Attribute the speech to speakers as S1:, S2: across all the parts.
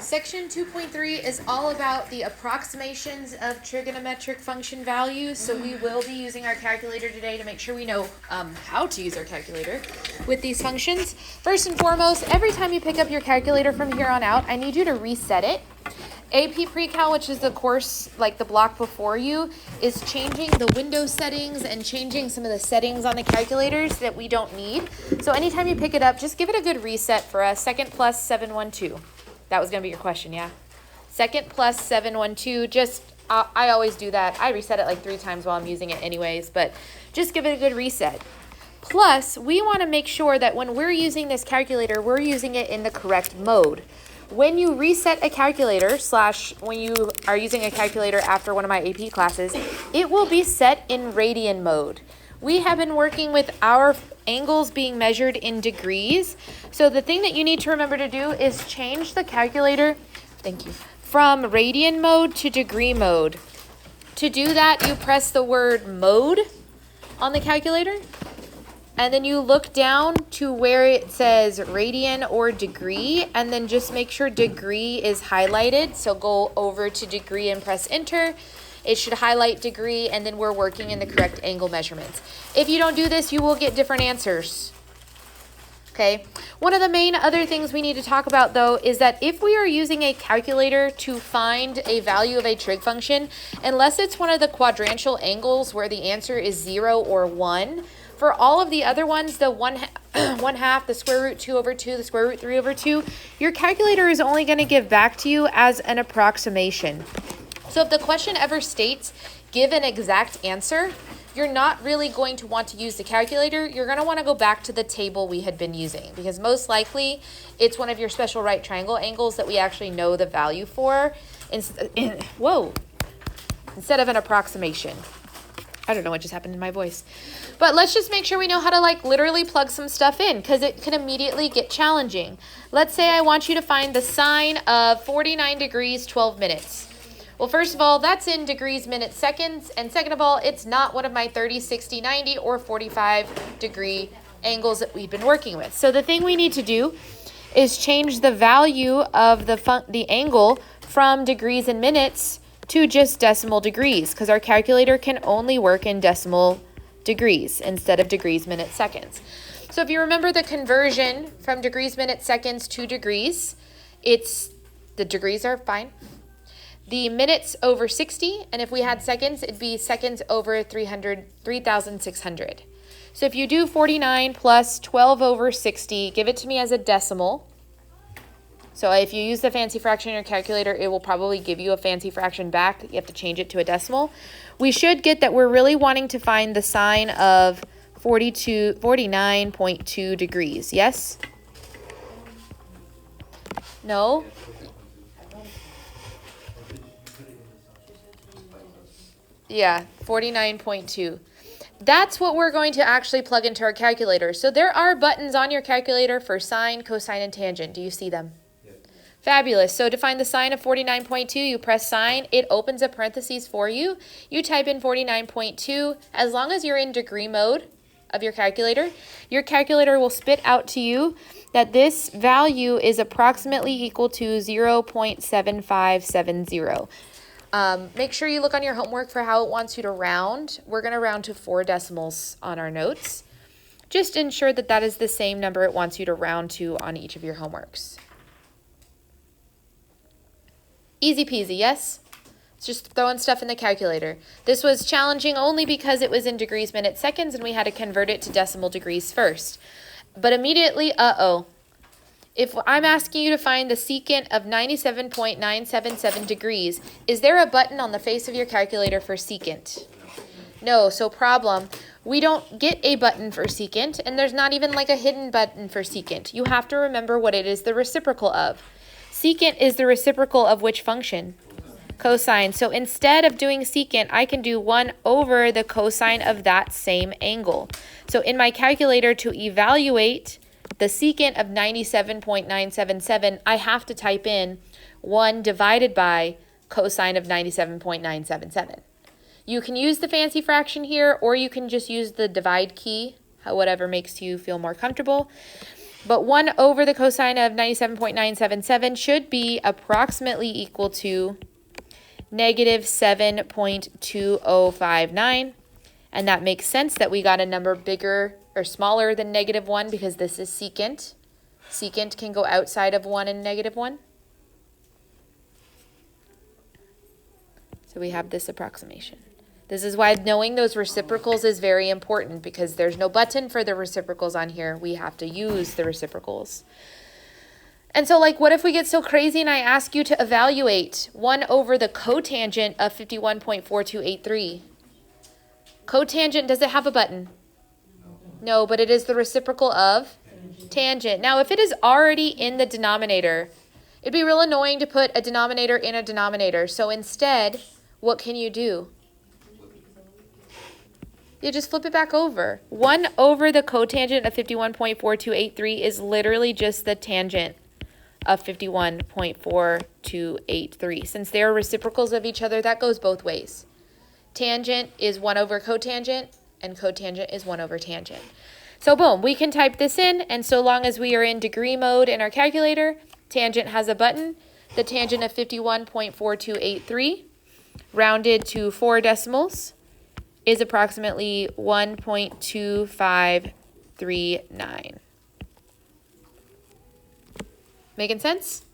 S1: Section 2.3 is all about the approximations of trigonometric function values. So we will be using our calculator today to make sure we know how to use our calculator with these functions. First and foremost, every time you pick up your calculator from here on out, I need you to reset it. AP Pre-Cal, which is the course, like the block before you, is changing the window settings and changing some of the settings on the calculators that we don't need. So anytime you pick it up, just give it a good reset for us. Second plus 712. That was going to be your question, yeah? Second plus 712, just, I always do that. I reset it like 3 times while I'm using it anyways, but just give it a good reset. Plus, we want to make sure that when we're using this calculator, we're using it in the correct mode. When you reset a calculator, / when you are using a calculator after one of my AP classes, it will be set in radian mode. We have been working with our angles being measured in degrees. So the thing that you need to remember to do is change the calculator, thank you, from radian mode to degree mode. To do that, you press the word mode on the calculator, and then you look down to where it says radian or degree, and then just make sure degree is highlighted. So go over to degree and press enter. It should highlight degree, and then we're working in the correct angle measurements. If you don't do this, you will get different answers. Okay. One of the main other things we need to talk about, though, is that if we are using a calculator to find a value of a trig function, unless it's one of the quadrantial angles where the answer is 0 or 1, for all of the other ones, the 1/2, the square root 2 over 2, the square root 3 over 2, your calculator is only going to give back to you as an approximation. So if the question ever states, give an exact answer, you're not really going to want to use the calculator. You're going to want to go back to the table we had been using, because most likely it's one of your special right triangle angles that we actually know the value for instead of an approximation. I don't know what just happened in my voice. But let's just make sure we know how to literally plug some stuff in, because it can immediately get challenging. Let's say I want you to find the sine of 49 degrees, 12 minutes. Well, first of all, that's in degrees, minutes, seconds. And second of all, it's not one of my 30, 60, 90, or 45 degree angles that we've been working with. So the thing we need to do is change the value of the angle from degrees and minutes to just decimal degrees, because our calculator can only work in decimal degrees instead of degrees, minutes, seconds. So if you remember the conversion from degrees, minutes, seconds to degrees, the degrees are fine. The minutes over 60, and if we had seconds, it'd be seconds over 3,600. So if you do 49 plus 12 over 60, give it to me as a decimal. So if you use the fancy fraction in your calculator, it will probably give you a fancy fraction back. You have to change it to a decimal. We should get that we're really wanting to find the sine of 49.2 degrees. Yes? No? Yeah, 49.2. That's what we're going to actually plug into our calculator. So there are buttons on your calculator for sine, cosine, and tangent. Do you see them? Yep. Fabulous. So to find the sine of 49.2, you press sine. It opens a parentheses for you. You type in 49.2. As long as you're in degree mode of your calculator will spit out to you that this value is approximately equal to 0.7570. Make sure you look on your homework for how it wants you to round. We're going to round to 4 decimals on our notes. Just ensure that that is the same number it wants you to round to on each of your homeworks. Easy peasy, yes? It's just throwing stuff in the calculator. This was challenging only because it was in degrees, minutes, seconds, and we had to convert it to decimal degrees first. But immediately, if I'm asking you to find the secant of 97.977 degrees, is there a button on the face of your calculator for secant? No, so problem. We don't get a button for secant, and there's not even a hidden button for secant. You have to remember what it is the reciprocal of. Secant is the reciprocal of which function? Cosine. So instead of doing secant, I can do 1 over the cosine of that same angle. So in my calculator, to evaluate the secant of 97.977, I have to type in 1 divided by cosine of 97.977. You can use the fancy fraction here, or you can just use the divide key, whatever makes you feel more comfortable. But 1 over the cosine of 97.977 should be approximately equal to negative 7.2059. And that makes sense that we got a number bigger or smaller than negative 1 because this is secant. Secant can go outside of 1 and negative 1. So we have this approximation. This is why knowing those reciprocals is very important, because there's no button for the reciprocals on here. We have to use the reciprocals. And so, like, what if we get so crazy and I ask you to evaluate 1 over the cotangent of 51.4283? Cotangent, does it have a button? No, but it is the reciprocal of tangent. Now, if it is already in the denominator, it'd be real annoying to put a denominator in a denominator. So instead, what can you do? You just flip it back over. 1 over the cotangent of 51.4283 is literally just the tangent of 51.4283. Since they are reciprocals of each other, that goes both ways. Tangent is 1 over cotangent, and cotangent is 1 over tangent. So boom, we can type this in, and so long as we are in degree mode in our calculator, tangent has a button. The tangent of 51.4283, rounded to 4 decimals, is approximately 1.2539. Making sense?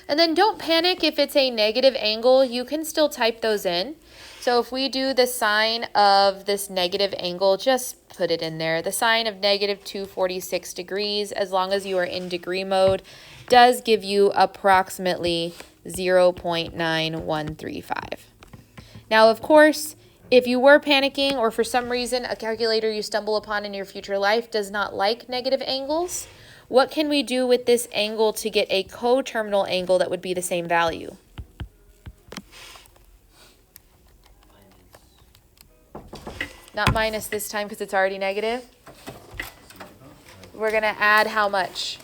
S1: And then don't panic if it's a negative angle. You can still type those in. So if we do the sine of this negative angle, just put it in there. The sine of negative 246 degrees, as long as you are in degree mode, does give you approximately 0.9135. Now, of course, if you were panicking or for some reason a calculator you stumble upon in your future life does not like negative angles, what can we do with this angle to get a coterminal angle that would be the same value? Not minus this time because it's already negative. We're going to add how much?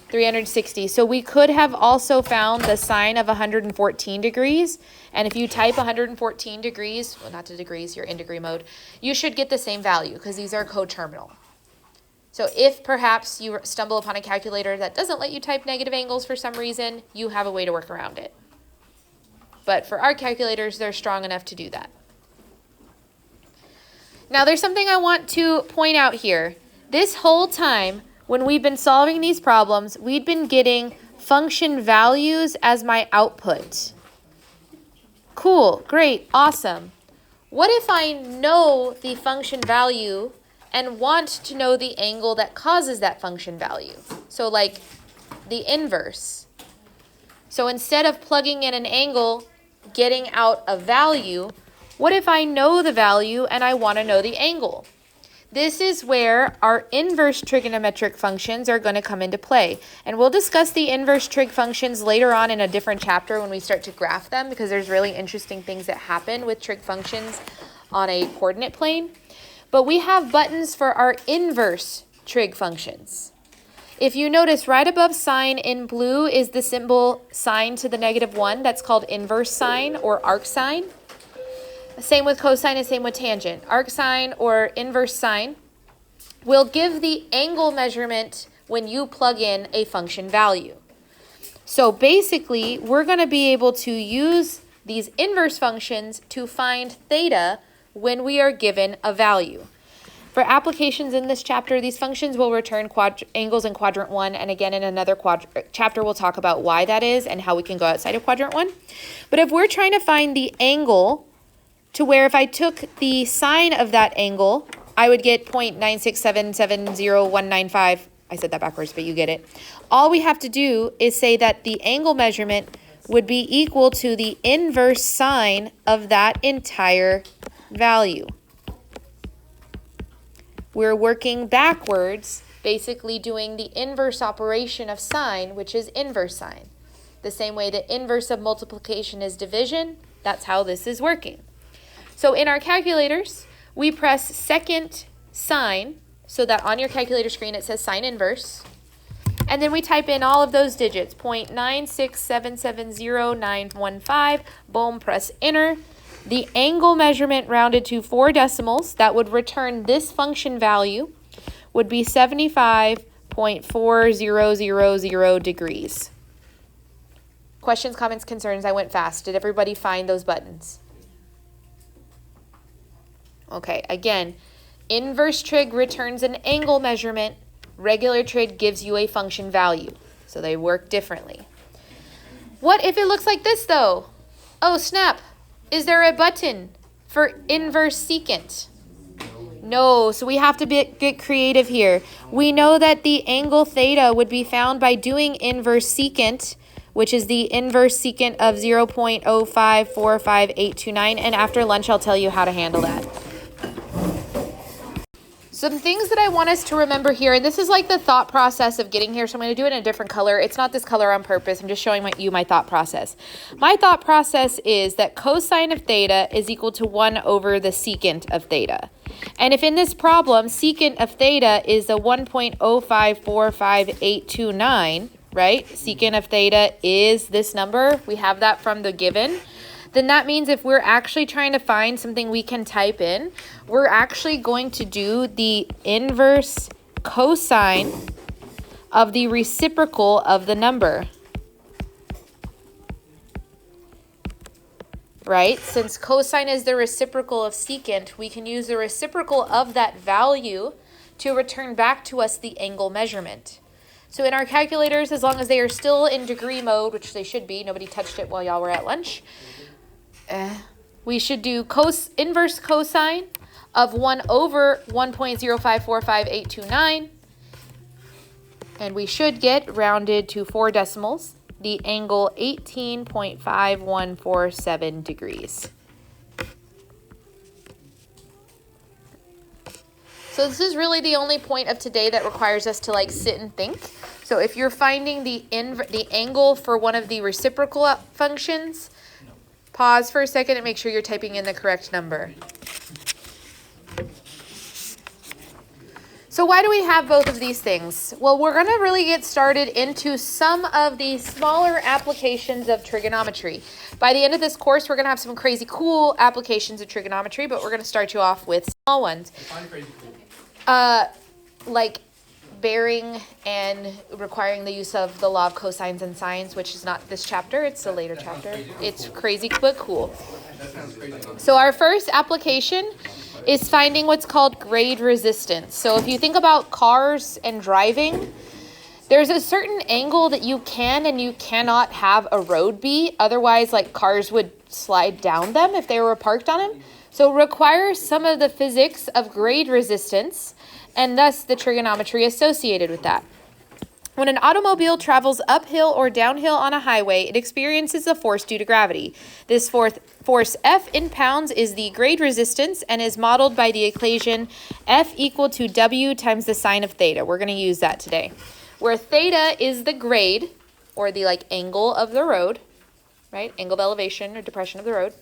S1: 360. So we could have also found the sine of 114 degrees. And if you type 114 degrees, well, not to degrees, you're in degree mode, you should get the same value because these are coterminal. So if perhaps you stumble upon a calculator that doesn't let you type negative angles for some reason, you have a way to work around it. But for our calculators, they're strong enough to do that. Now, there's something I want to point out here. This whole time, when we've been solving these problems, we've been getting function values as my output. Cool, great, awesome. What if I know the function value and want to know the angle that causes that function value? So like the inverse. So instead of plugging in an angle, getting out a value, what if I know the value and I want to know the angle? This is where our inverse trigonometric functions are going to come into play. And we'll discuss the inverse trig functions later on in a different chapter when we start to graph them, because there's really interesting things that happen with trig functions on a coordinate plane. But we have buttons for our inverse trig functions. If you notice, right above sine in blue is the symbol sine to the -1. That's called inverse sine or arcsine. Same with cosine and same with tangent. Arcsine or inverse sine will give the angle measurement when you plug in a function value. So basically, we're going to be able to use these inverse functions to find theta when we are given a value. For applications in this chapter, these functions will return angles in quadrant 1, and again in another chapter we'll talk about why that is and how we can go outside of quadrant 1. But if we're trying to find the angle to where if I took the sine of that angle, I would get 0.96770,195. I said that backwards, but you get it. All we have to do is say that the angle measurement would be equal to the inverse sine of that entire value. We're working backwards, basically doing the inverse operation of sine, which is inverse sine. The same way the inverse of multiplication is division, that's how this is working. So in our calculators, we press second sine, so that on your calculator screen it says sine inverse. And then we type in all of those digits, 0.96770,915, boom, press enter. The angle measurement rounded to 4 decimals, that would return this function value, would be 75.4000 degrees. Questions, comments, concerns? I went fast. Did everybody find those buttons? Okay, again, inverse trig returns an angle measurement. Regular trig gives you a function value. So they work differently. What if it looks like this, though? Oh, snap. Is there a button for inverse secant? No, so we have to get creative here. We know that the angle theta would be found by doing inverse secant, which is the inverse secant of 0.0545829, and after lunch I'll tell you how to handle that. Some things that I want us to remember here, and this is like the thought process of getting here, so I'm going to do it in a different color. It's not this color on purpose. I'm just showing you my thought process. My thought process is that cosine of theta is equal to 1 over the secant of theta. And if in this problem, secant of theta is the 1.0545829, right? Secant of theta is this number. We have that from the given. Then that means if we're actually trying to find something we can type in, we're actually going to do the inverse cosine of the reciprocal of the number. Right? Since cosine is the reciprocal of secant, we can use the reciprocal of that value to return back to us the angle measurement. So in our calculators, as long as they are still in degree mode, which they should be, nobody touched it while y'all were at lunch, we should do inverse cosine of 1 over 1.0545829, and we should get rounded to 4 decimals, the angle 18.5147 degrees. So this is really the only point of today that requires us to like sit and think. So if you're finding the angle for one of the reciprocal functions, pause for a second and make sure you're typing in the correct number. So why do we have both of these things? Well, we're going to really get started into some of the smaller applications of trigonometry. By the end of this course, we're going to have some crazy cool applications of trigonometry, but we're going to start you off with small ones. Like bearing and requiring the use of the law of cosines and sines, which is not this chapter, it's a later chapter. It's crazy but cool. So our first application is finding what's called grade resistance. So if you think about cars and driving, there's a certain angle that you can and you cannot have a road be. Otherwise, like cars would slide down them if they were parked on them. So it requires some of the physics of grade resistance and thus the trigonometry associated with that. When an automobile travels uphill or downhill on a highway, it experiences a force due to gravity. This force F in pounds is the grade resistance and is modeled by the equation F equal to W times the sine of theta. We're going to use that today. Where theta is the grade, or the like angle of the road, right? Angle of elevation or depression of the road.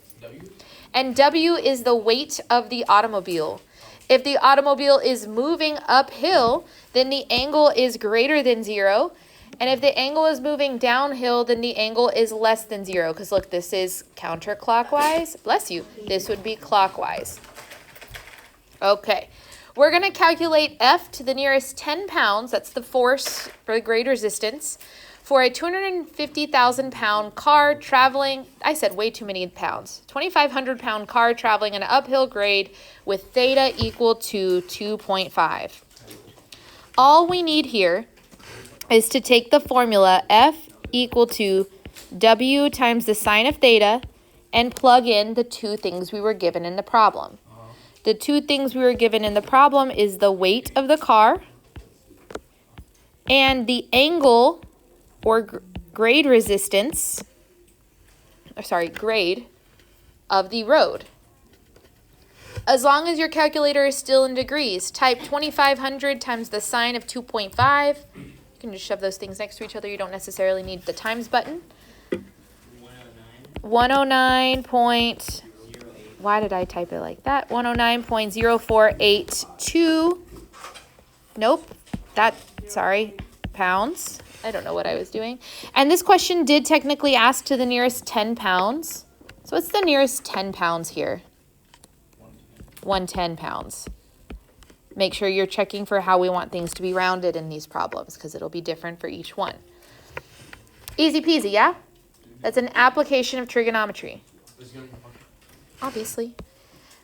S1: And W is the weight of the automobile. If the automobile is moving uphill, then the angle is greater than 0. And if the angle is moving downhill, then the angle is less than 0. Because look, this is counterclockwise. Bless you. This would be clockwise. Okay. We're going to calculate F to the nearest 10 pounds. That's the force for the grade resistance. For a 250,000 pound car traveling, I said way too many pounds, 2,500 pound car traveling an uphill grade with theta equal to 2.5. All we need here is to take the formula F equal to W times the sine of theta and plug in the two things we were given in the problem. The two things we were given in the problem is the weight of the car and the angle or grade resistance, grade of the road. As long as your calculator is still in degrees, type 2,500 times the sine of 2.5. You can just shove those things next to each other. You don't necessarily need the times button. 109 point, why did I type it like that? 109.0482, pounds. I don't know what I was doing. And this question did technically ask to the nearest 10 pounds. So what's the nearest 10 pounds here? 110 pounds. Make sure you're checking for how we want things to be rounded in these problems because it'll be different for each one. Easy peasy, yeah? That's an application of trigonometry. Obviously.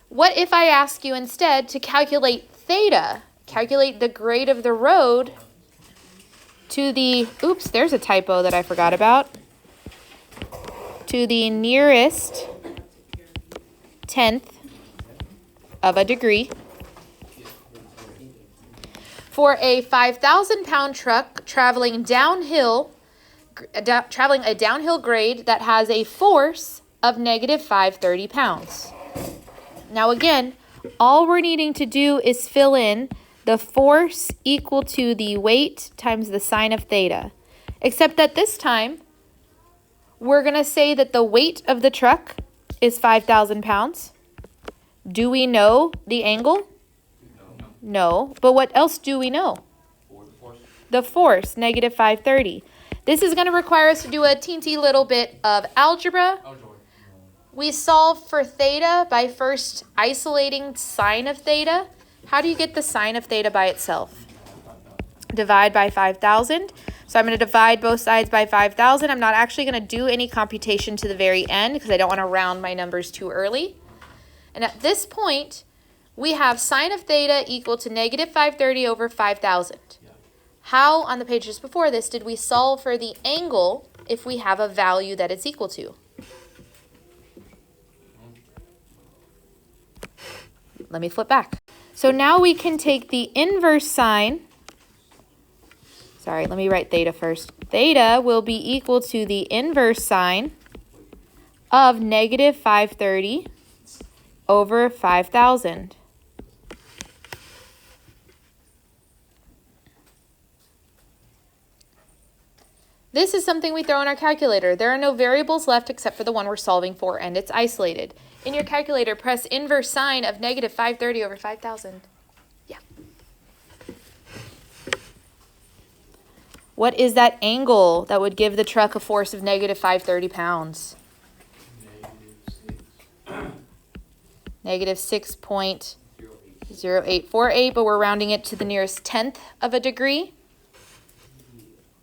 S1: What if I ask you instead to calculate theta? Calculate the grade of the road to the, oops, there's a typo that I forgot about. To the nearest tenth of a degree for a 5,000-pound truck traveling a downhill grade that has a force of negative 530 pounds. Now again, all we're needing to do is fill in the force equal to the weight times the sine of theta. Except that this time, we're going to say that the weight of the truck is 5,000 pounds. Do we know the angle? No. But what else do we know? The force, negative 530. This is going to require us to do a teensy little bit of algebra. We solve for theta by first isolating sine of theta. How do you get the sine of theta by itself? Divide by 5,000. So I'm going to divide both sides by 5,000. I'm not actually going to do any computation to the very end because I don't want to round my numbers too early. And at this point, we have sine of theta equal to negative 530 over 5,000. How, on the page just before this, did we solve for the angle if we have a value that it's equal to? Let me flip back. So now we can take the inverse sine. Sorry, let me write theta first. Theta will be equal to the inverse sine of negative 530 over 5,000. This is something we throw in our calculator. There are no variables left except for the one we're solving for, and it's isolated. In your calculator, press inverse sine of negative 530 over 5,000. Yeah. What is that angle that would give the truck a force of negative 530 pounds? Negative 6.0848, but we're rounding it to the nearest tenth of a degree,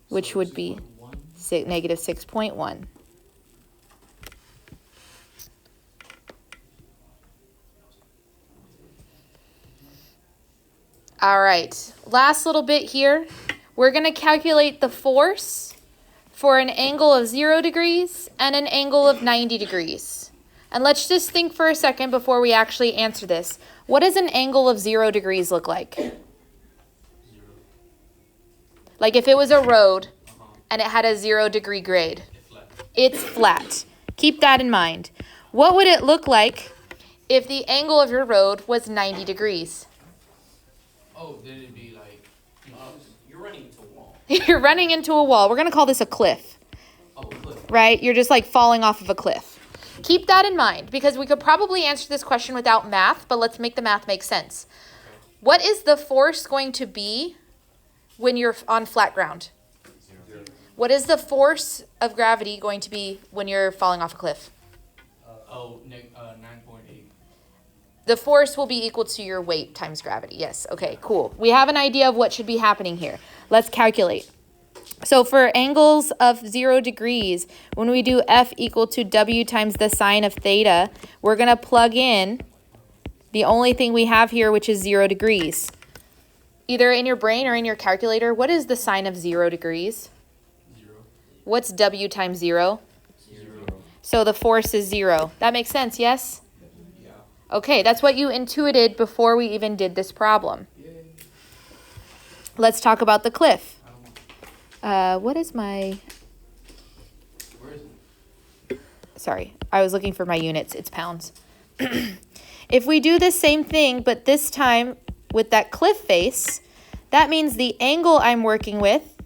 S1: which would be negative 6.1. All right, last little bit here. We're going to calculate the force for an angle of 0 degrees and an angle of 90 degrees. And let's just think for a second before we actually answer this. What does an angle of 0 degrees look like? Like if it was a road and it had a 0 degree grade. It's flat. Keep that in mind. What would it look like if the angle of your road was 90 degrees?
S2: Oh, then it'd be like, you're running into a wall.
S1: You're running into a wall. We're going to call this a cliff.
S2: Oh, a cliff.
S1: Right? You're just like falling off of a cliff. Keep that in mind because we could probably answer this question without math, but let's make the math make sense. Okay. What is the force going to be when you're on flat ground?
S2: 0.
S1: What is the force of gravity going to be when you're falling off a cliff?
S2: 9.8.
S1: The force will be equal to your weight times gravity. Yes. Okay, cool. We have an idea of what should be happening here. Let's calculate. So for angles of 0 degrees, when we do F equal to W times the sine of theta, we're going to plug in the only thing we have here, which is 0 degrees. Either in your brain or in your calculator, what is the sine of 0 degrees?
S2: 0.
S1: What's W times 0?
S2: 0.
S1: So the force is 0. That makes sense, yes?
S2: Yeah.
S1: Okay, that's what you intuited before we even did this problem.
S2: Yay.
S1: Let's talk about the cliff. What is my...
S2: Where is it?
S1: Sorry, I was looking for my units. It's pounds. If we do the same thing, but this time with that cliff face, that means the angle I'm working with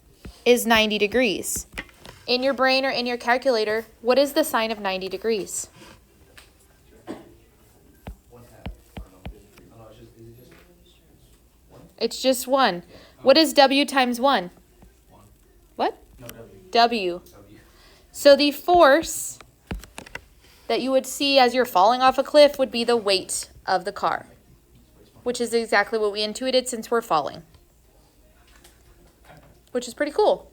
S1: is 90 degrees. In your brain or in your calculator, what is the sine of 90 degrees? It's just 1. What is W times 1? What?
S2: No,
S1: W. So the force that you would see as you're falling off a cliff would be the weight of the car. which is exactly what we intuited since we're falling, which is pretty cool.